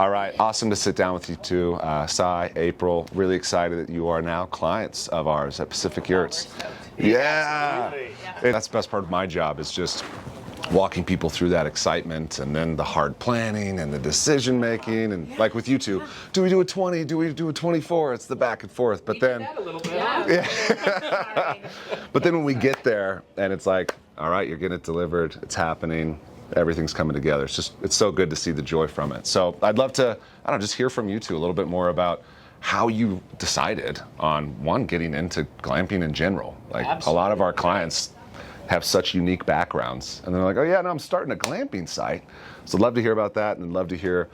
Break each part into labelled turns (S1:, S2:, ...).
S1: All right, awesome to sit down with you two. Cy, April, really excited that you are now clients of ours at Pacific Yurts. Yeah. That's the best part of my job, is just walking people through that excitement and then the hard planning and the decision making, and like with you two, do we do a 20, do we do a 24? It's the back and forth, but then
S2: a little bit.
S1: but then when we get there and it's like, all right, you're getting it delivered, it's happening, everything's coming together. It's so good to see the joy from it. So I'd love to, I don't know, just hear from you two a little bit more about how you decided on getting into glamping in general. Like
S2: Absolutely.
S1: A lot of our clients have such unique backgrounds, and they're like, oh yeah, no, I'm starting a glamping site. So I'd love to hear about that, and love to hear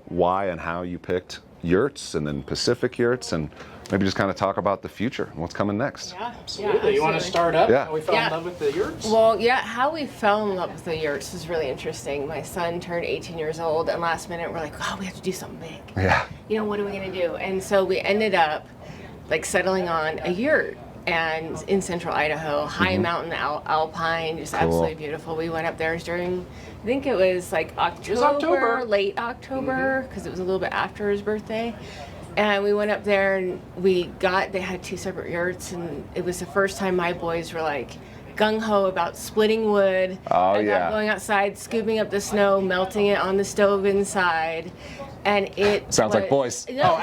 S1: why and how you picked Yurts and then Pacific Yurts, and maybe just kind of talk about the future and what's coming next.
S2: Yeah, absolutely. You want to start up
S1: Yeah.
S2: how we fell in love with the yurts?
S3: Well, yeah, how we fell in love with the yurts is really interesting. My son turned 18 years old, and last minute we're like, oh, we have to do something big.
S1: Yeah.
S3: You know, what are we going to do? And so we ended up like settling on a yurt, and in central Idaho, high mountain alpine, just absolutely beautiful. We went up there during, I think it was like October. Late October, because it was a little bit after his birthday. And we went up there and they had two separate yurts, and it was the first time my boys were like gung-ho about splitting wood.
S1: Oh,
S3: about going outside, scooping up the snow, melting it on the stove inside. And it
S1: Sounds like boys.
S3: No,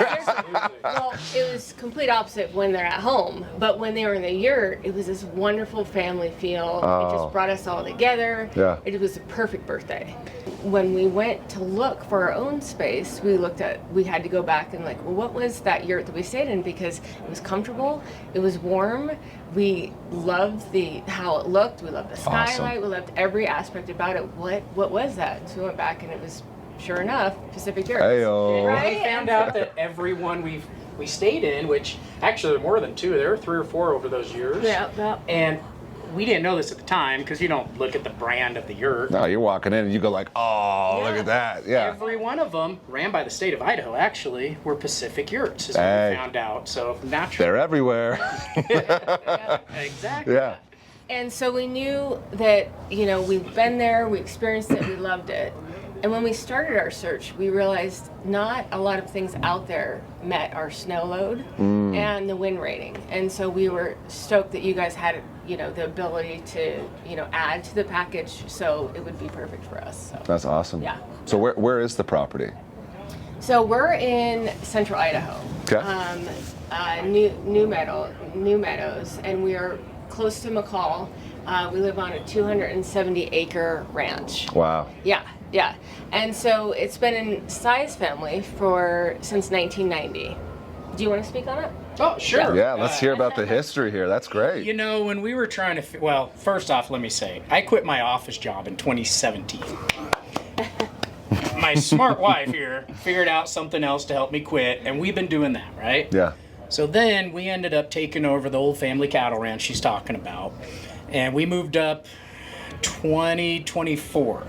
S3: well, it was complete opposite when they're at home. But when they were in the yurt, it was this wonderful family feel. It just brought us all together.
S1: Yeah.
S3: It was a perfect birthday. When we went to look for our own space, we had to go back and like, well, what was that yurt that we stayed in? Because it was comfortable, it was warm, we loved how it looked, we loved the skylight, we loved every aspect about it. What was that? So we went back, and it was, sure enough, Pacific Yurt.
S1: Hey-o.
S3: Right?
S2: We found out that everyone we stayed in, which actually there were more than two, there were 3 or 4 over those years.
S3: Yeah.
S2: And we didn't know this at the time, because you don't look at the brand of the yurt.
S1: No, you're walking in and you go like, oh, look at that. Yeah.
S2: Every one of them, ran by the state of Idaho actually, were Pacific Yurts, is what we found out. So naturally.
S1: They're everywhere.
S2: Exactly.
S1: Yeah.
S3: And so we knew that, we've been there, we experienced it, we loved it. And when we started our search, we realized not a lot of things out there met our snow load and the wind rating. And so we were stoked that you guys had, the ability to, add to the package, so it would be perfect for us. So.
S1: That's awesome.
S3: Yeah.
S1: So where is the property?
S3: So we're in central Idaho,
S1: Okay.
S3: New Meadows, and we are close to McCall. We live on a 270-acre ranch.
S1: Wow.
S3: Yeah. And so it's been in Cy's family since 1990. Do you want to speak on it?
S2: Oh, sure.
S1: Yeah, let's hear about the history here. That's great.
S2: When we were trying to, well, first off, let me say, I quit my office job in 2017. My smart wife here figured out something else to help me quit, and we've been doing that, right?
S1: Yeah.
S2: So then we ended up taking over the old family cattle ranch she's talking about, and we moved up 2024.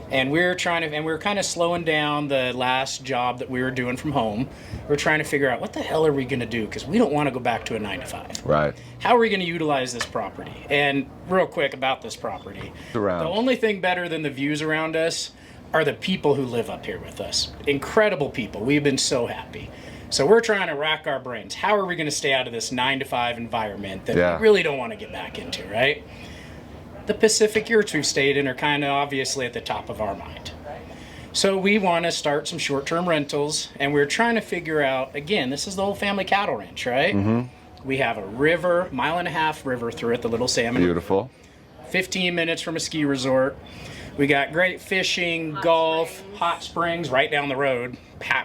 S2: And we were kind of slowing down the last job that we were doing from home. We're trying to figure out what the hell are we going to do, because we don't want to go back to a 9-to-5.
S1: Right.
S2: How are we going to utilize this property? And real quick about this property. The only thing better than the views around us are the people who live up here with us. Incredible people. We've been so happy. So we're trying to rack our brains. How are we going to stay out of this 9-to-5 environment that we really don't want to get back into, right? The Pacific Yurts we've stayed in are kind of obviously at the top of our mind. So we want to start some short-term rentals, and we're trying to figure out, again, this is the whole family cattle ranch, right? Mm-hmm. We have a river, 1.5 mile river through it, the Little Salmon.
S1: Beautiful.
S2: 15 minutes from a ski resort. We got great fishing, golf, hot springs right down the road,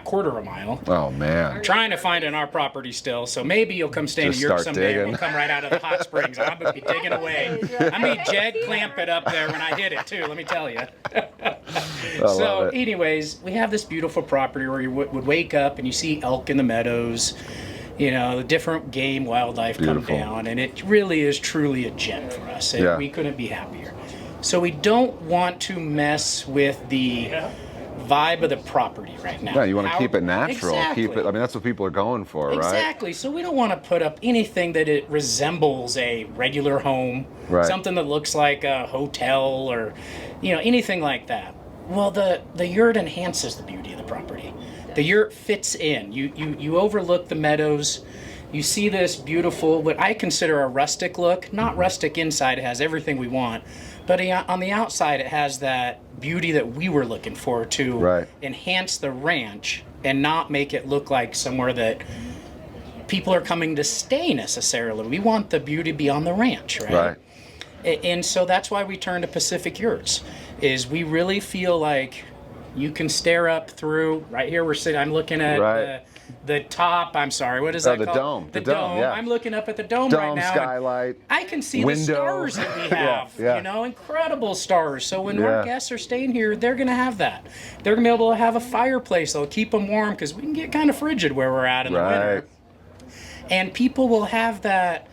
S2: quarter of a mile.
S1: Oh, man.
S2: Trying to find on our property still, so maybe you'll come stay in a yurt someday and we'll come right out of the hot springs. I'm going to be digging away. I mean, Jag clamp it up there when I hit it, too, let me tell you. So, anyways, we have this beautiful property where you would wake up and you see elk in the meadows, the different game, wildlife come down, and it really is truly a gem for us. And we couldn't be happier. So we don't want to mess with the vibe of the property right now.
S1: Yeah, you want to keep it natural.
S2: Exactly.
S1: Keep it. I mean, that's what people are going for, right?
S2: Exactly. So we don't want to put up anything that it resembles a regular home, something that looks like a hotel or, anything like that. Well, the yurt enhances the beauty of the property. The yurt fits in. You overlook the meadows. You see this beautiful, what I consider a rustic look. Not rustic inside, it has everything we want. But on the outside, it has that beauty that we were looking for to enhance the ranch and not make it look like somewhere that people are coming to stay necessarily. We want the beauty to be on the ranch, right? And so that's why we turned to Pacific Yurts, is we really feel like you can stare up through, right here we're sitting, I'm looking at the top, I'm sorry, what is that called?
S1: The dome.
S2: The dome. Yeah. I'm looking up at the dome right now.
S1: Skylight.
S2: I can see
S1: window.
S2: The stars that we have, you know, incredible stars. So when our guests are staying here, they're going to have that. They're going to be able to have a fireplace that'll keep them warm, because we can get kind of frigid where we're at in the winter. And people will have that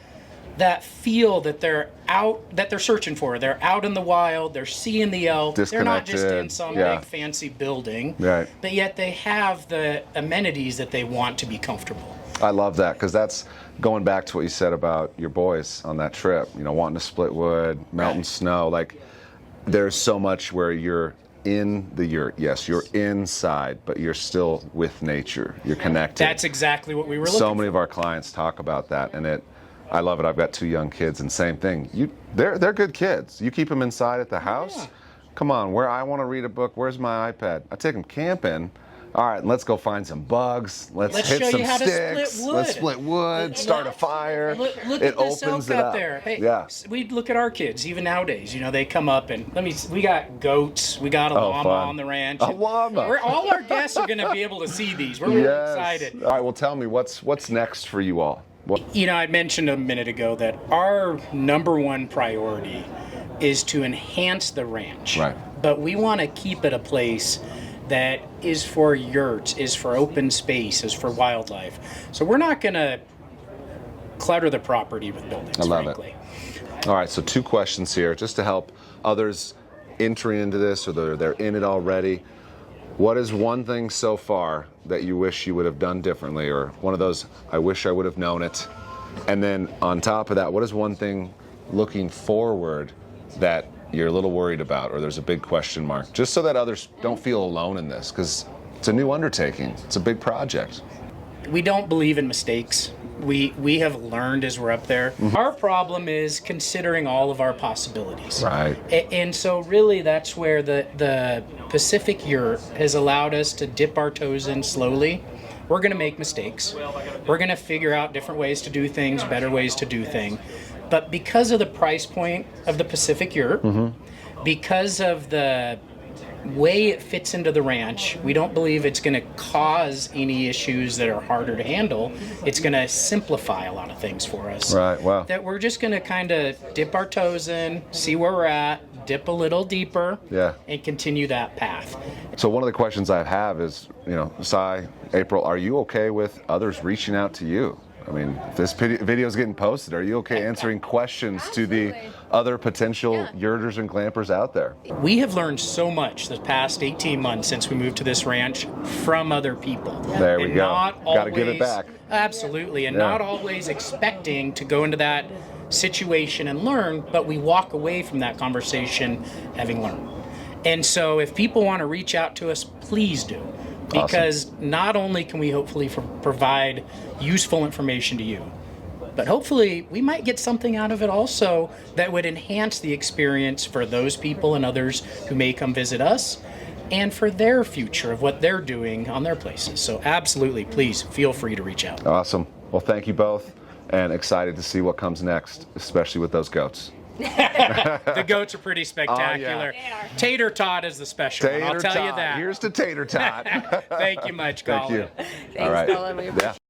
S2: feel that they're out, that they're searching for. They're out in the wild. They're seeing the elk. They're not just in some big fancy building. But yet they have the amenities that they want to be comfortable.
S1: I love that, because that's going back to what you said about your boys on that trip. You know, wanting to split wood, melting snow. Like, there's so much where you're in the yurt. Yes, you're inside, but you're still with nature. You're connected.
S2: That's exactly what we were looking for.
S1: So many of our clients talk about that, and I love it. I've got 2 young kids, and same thing. They're good kids. You keep them inside at the house. Come on, where I want to read a book. Where's my iPad? I take them camping. All right, let's go find some bugs. Let's hit
S2: show
S1: some
S2: you how
S1: sticks.
S2: To split wood.
S1: Let's split wood. Start a fire.
S2: Look
S1: it
S2: at this
S1: opens
S2: elk
S1: it
S2: out
S1: up.
S2: there. Hey, we look at our kids even nowadays. You know, they come up and we got goats. We got a llama on the ranch.
S1: A llama.
S2: All our guests are going to be able to see these. We're really excited.
S1: All right, well, tell me what's next for you all.
S2: You know, I mentioned a minute ago that our #1 priority is to enhance the ranch. But we want to keep it a place that is for yurts, is for open space, is for wildlife. So we're not going to clutter the property with buildings, frankly.
S1: All right, so 2 questions here, just to help others entering into this, or they're in it already. What is one thing so far that you wish you would have done differently, or one of those, I wish I would have known it? And then on top of that, what is one thing looking forward that you're a little worried about, or there's a big question mark, just so that others don't feel alone in this, because it's a new undertaking. It's a big project.
S2: We don't believe in mistakes. We have learned as we're up there. Our problem is considering all of our possibilities. And so really that's where the Pacific Yurt has allowed us to dip our toes in slowly. We're going to make mistakes. We're going to figure out different ways to do things, better ways to do things. But because of the price point of the Pacific Yurt, because of the way it fits into the ranch, we don't believe it's going to cause any issues that are harder to handle. It's going to simplify a lot of things for us. That we're just going to kind of dip our toes in, see where we're at, dip a little deeper, and continue that path.
S1: So one of the questions I have is, you know, Cy, April, are you okay with others reaching out to you? I mean, if this video is getting posted, are you okay answering questions to the other potential yurters and glampers out there?
S2: We have learned so much the past 18 months since we moved to this ranch from other people.
S1: There we go. Got to give it back.
S2: Absolutely, and not always expecting to go into that situation and learn, but we walk away from that conversation having learned. And so if people want to reach out to us, please do. Because not only can we hopefully provide useful information to you, but hopefully we might get something out of it also that would enhance the experience for those people and others who may come visit us, and for their future of what they're doing on their places. So absolutely, please feel free to reach out.
S1: Awesome. Well, thank you both, and excited to see what comes next, especially with those goats.
S2: The goats are pretty spectacular.
S3: They are.
S2: Tater tot is the special one, I'll tell you that.
S1: Here's to tater tot.
S2: Thank you much, Colin.
S1: Thank you.
S3: Thanks, Colin. We appreciate it.